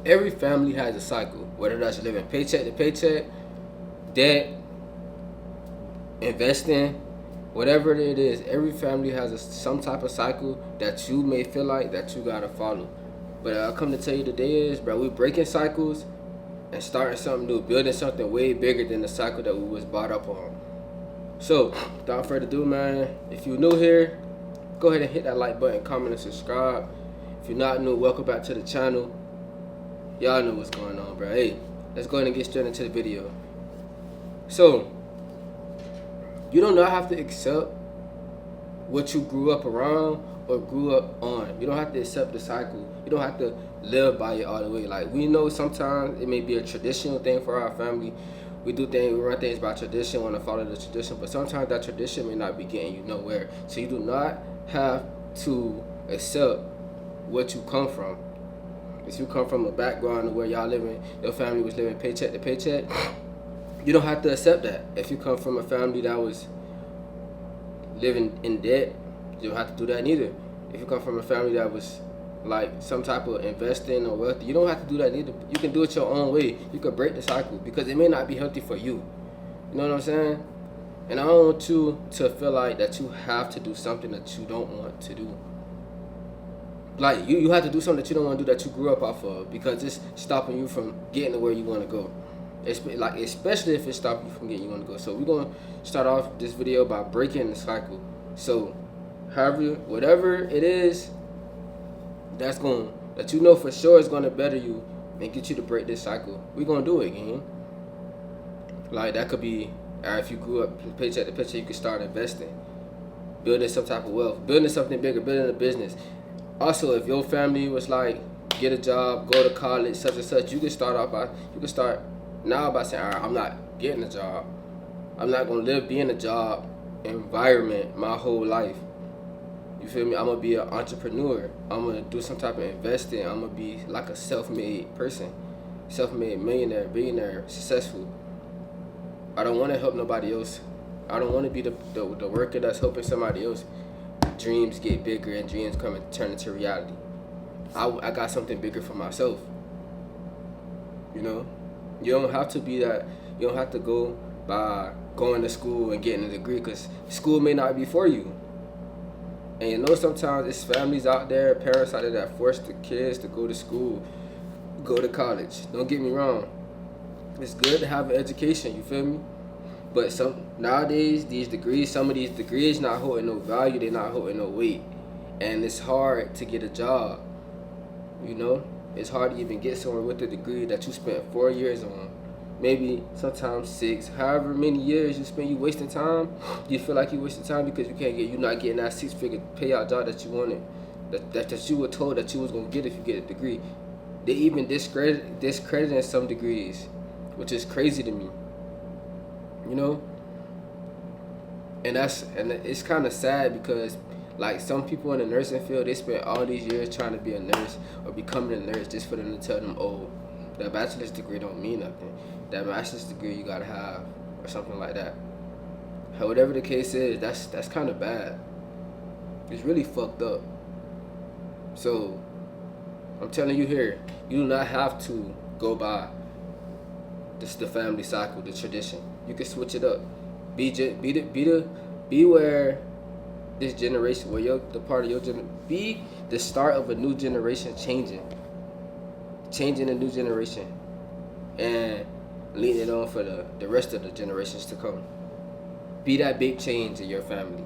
Every family has a cycle, whether that's living paycheck to paycheck, debt, investing, whatever it is. Every family has some type of cycle that you may feel like that you gotta follow. But I come to tell you today is, bro, we breaking cycles and starting something new, building something way bigger than the cycle that we was brought up on. So, without further ado, man, if you're new here, go ahead and hit that like button, comment, and subscribe. If you're not new, welcome back to the channel. Y'all know what's going on, bro. Hey, let's go ahead and get straight into the video. So, you do not have to accept what you grew up around or grew up on. You don't have to accept the cycle. You don't have to live by it all the way. Like, we know sometimes it may be a traditional thing for our family. We do things, we run things by tradition, want to follow the tradition, but sometimes that tradition may not be getting you nowhere. So you do not have to accept what you come from. If you come from a background where y'all living, your family was living paycheck to paycheck, you don't have to accept that. If you come from a family that was living in debt, you don't have to do that neither. If you come from a family that was like some type of investing or wealthy, you don't have to do that neither. You can do it your own way. You can break the cycle because it may not be healthy for you. You know what I'm saying? And I don't want you to feel like that you have to do something that you don't want to do. Like, you have to do something that you don't want to do that you grew up off of because it's stopping you from getting to where you want to go. Especially if it's stopping you from getting you want to go. So we're going to start off this video by breaking the cycle. So whatever it is that you know for sure is going to better you and get you to break this cycle, we're going to do it, gang. Like, that could be, if you grew up paycheck to paycheck, you could start investing, building some type of wealth, building something bigger, building a business. Also, if your family was like, get a job, go to college, such and such, you can start now by saying, all right, I'm not getting a job. I'm not going to be in a job environment my whole life. You feel me? I'm going to be an entrepreneur. I'm going to do some type of investing. I'm going to be like a self-made person, self-made millionaire, billionaire, successful. I don't want to help nobody else. I don't want to be the worker that's helping somebody else. Dreams get bigger and dreams come and turn into reality. I got something bigger for myself. You know? You don't have to be that. You don't have to go by going to school and getting a degree because school may not be for you. And you know, sometimes it's families out there, parents out there that force the kids to go to school, go to college. Don't get me wrong. It's good to have an education, you feel me? But nowadays, some of these degrees not holding no value, they're not holding no weight. And it's hard to get a job, you know? It's hard to even get somewhere with a degree that you spent 4 years on. Maybe sometimes 6, however many years you spend, you wasting time. You feel like you wasting time because you're not getting that 6-figure payout job that you wanted, that you were told that you was gonna get if you get a degree. They even discrediting some degrees, which is crazy to me. You know, and it's kind of sad because like some people in the nursing field, they spent all these years trying to be a nurse or becoming a nurse just for them to tell them, oh, that bachelor's degree don't mean nothing. That master's degree you gotta have or something like that. Whatever the case is, that's kind of bad. It's really fucked up. So I'm telling you here, you do not have to go by the family cycle, the tradition. You can switch it up. Be where this generation, be the start of a new generation changing a new generation, and leading it on for the rest of the generations to come. Be that big change in your family.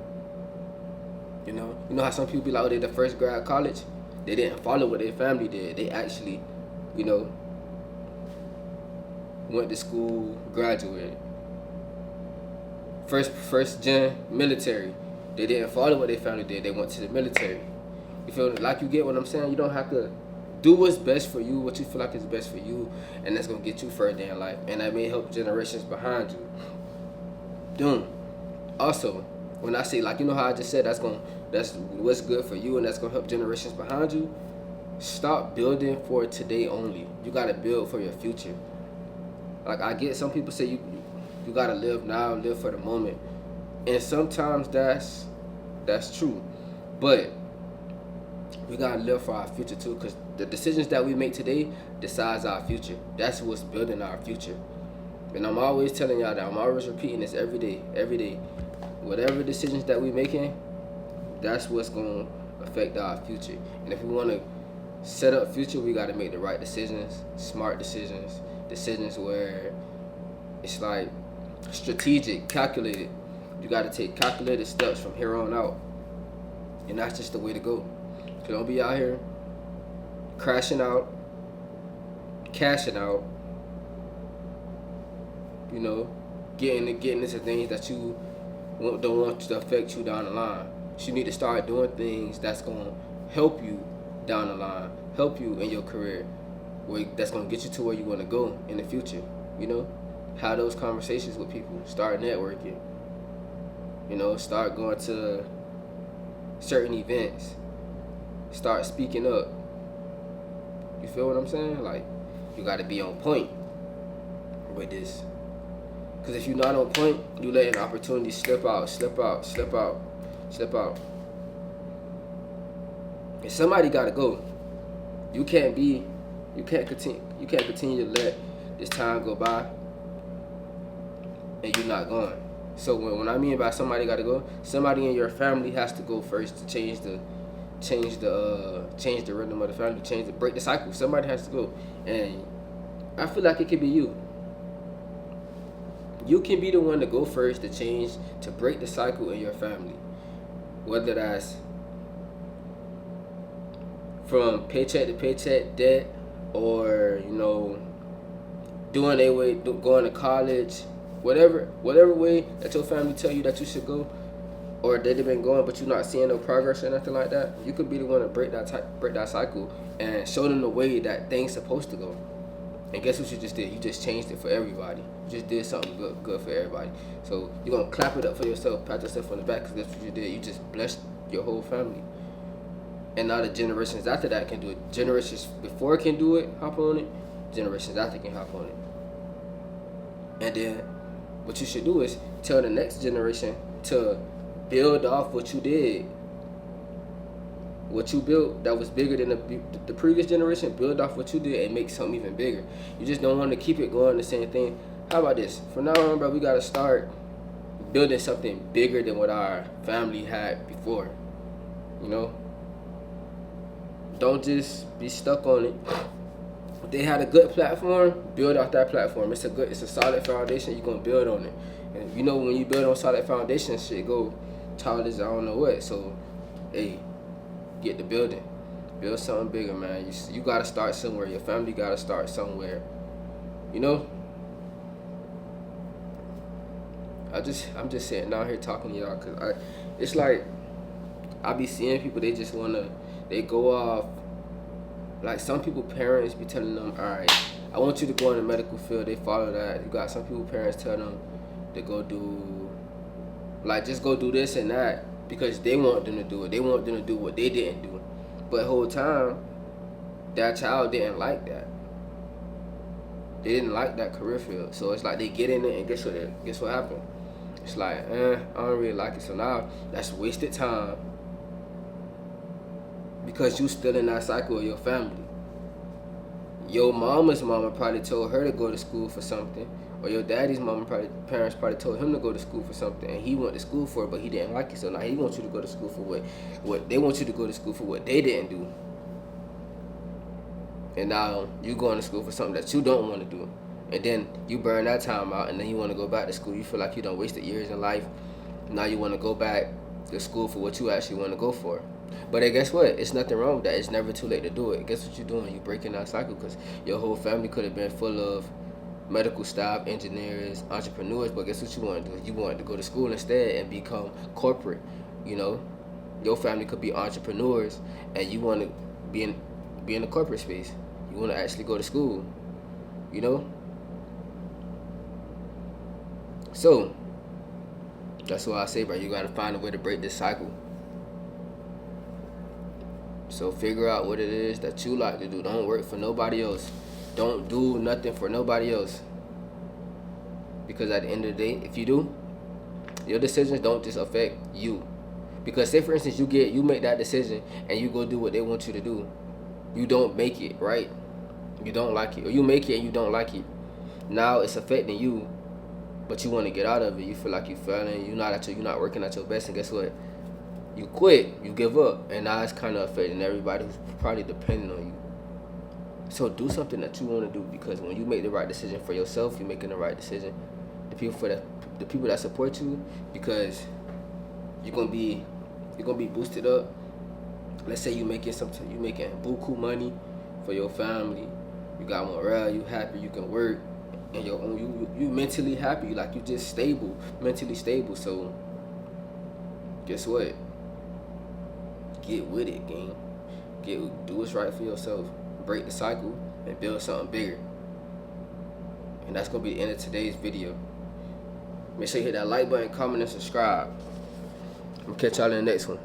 You know how some people be like, oh, they're the first grad college. They didn't follow what their family did. They actually, went to school, graduated. First gen military. They didn't follow what their family did. They went to the military. You feel like you get what I'm saying? You don't have to do what's best for you, what you feel like is best for you, and that's gonna get you further in life. And that may help generations behind you. Also, when I say, like, you know how I just said that's what's good for you and that's gonna help generations behind you. Stop building for today only. You gotta build for your future. Like, I get some people say you gotta live now, live for the moment, and sometimes that's true. But We gotta live for our future too, cause the decisions that we make today decides our future. That's what's building our future. And I'm always telling y'all that. I'm always repeating this every day, every day. Whatever decisions that we making, that's what's gonna affect our future. And if we wanna set up future, we gotta make the right decisions, smart decisions, decisions where it's like strategic, calculated. You gotta take calculated steps from here on out. And that's just the way to go. So don't be out here crashing out, cashing out, you know, getting into things that you don't want to affect you down the line. So you need to start doing things that's gonna help you down the line, help you in your career, that's gonna get you to where you wanna go in the future. You know, have those conversations with people, start networking. You know, start going to certain events, start speaking up. You feel what I'm saying? Like, you gotta be on point with this. Because if you're not on point, you letting opportunities slip out. And somebody gotta go. You can't continue to let this time go by and you're not going. So when I mean by somebody gotta go, somebody in your family has to go first to change the rhythm of the family, break the cycle. Somebody has to go, and I feel like it could be you. You can be the one to go first to break the cycle in your family, whether that's from paycheck to paycheck debt, or going to college, whatever way that your family tell you that you should go, or they've been going but you're not seeing no progress or nothing like that. You could be the one to break that cycle and show them the way that things supposed to go. And guess what you just did? You just changed it for everybody. You just did something good for everybody. So you're gonna clap it up for yourself, pat yourself on the back, because that's what you did. You just blessed your whole family. And now the generations after that can do it. Generations before can do it, hop on it. Generations after can hop on it. And then what you should do is tell the next generation to build off what you did. What you built that was bigger than the previous generation, build off what you did and make something even bigger. You just don't want to keep it going the same thing. How about this? From now on, bro, we got to start building something bigger than what our family had before. You know? Don't just be stuck on it. If they had a good platform, build off that platform. It's a solid foundation. You're gonna build on it. And you know, when you build on solid foundation, shit go tall as I don't know what. So, hey, get the building. Build something bigger, man. You gotta start somewhere. Your family gotta start somewhere. You know? I'm just sitting down here talking to y'all, cause it's like I be seeing people, they go off. Like, some people, parents be telling them, all right, I want you to go in the medical field. They follow that. You got some people, parents tell them to go do, like, just go do this and that because they want them to do it. They want them to do what they didn't do. But the whole time, that child didn't like that. They didn't like that career field. So it's like they get in it and guess what happened? It's like, I don't really like it. So now that's wasted time. Because you still in that cycle of your family. Your mama's mama probably told her to go to school for something, or your daddy's parents probably told him to go to school for something, and he went to school for it, but he didn't like it. So now he wants you to go to school for what they want you to go to school for, what they didn't do. And now you going to school for something that you don't want to do, and then you burn that time out, and then you want to go back to school. You feel like you done wasted years in life. Now you want to go back to school for what you actually want to go for. But then guess what? It's nothing wrong with that. It's never too late to do it. Guess what you're doing? You're breaking that cycle, because your whole family could have been full of medical staff, engineers, entrepreneurs. But guess what you want to do? You want to go to school instead and become corporate. You know, your family could be entrepreneurs, and you want to be in the corporate space. You want to actually go to school. You know. So that's why I say, bro, you gotta find a way to break this cycle. So figure out what it is that you like to do. Don't work for nobody else. Don't do nothing for nobody else. Because at the end of the day, if you do, your decisions don't just affect you, Because say for instance you make that decision and you go do what they want you to do. You don't make it, right? You don't like it. Or you make it and you don't like it. Now it's affecting you, but you want to get out of it. You feel like you're failing. You're not working at your best, and guess what? You quit. You give up, and now it's kind of affecting everybody who's probably depending on you. So do something that you want to do, because when you make the right decision for yourself, you're making the right decision. The people that support you, because you're gonna be boosted up. Let's say you making buku money for your family. You got morale. You happy. You can work. And you mentally happy, like you just stable, mentally stable. So guess what? Get with it, gang. Do what's right for yourself. Break the cycle and build something bigger. And that's gonna be the end of today's video. Make sure you hit that like button, comment, and subscribe. I'm gonna catch y'all in the next one.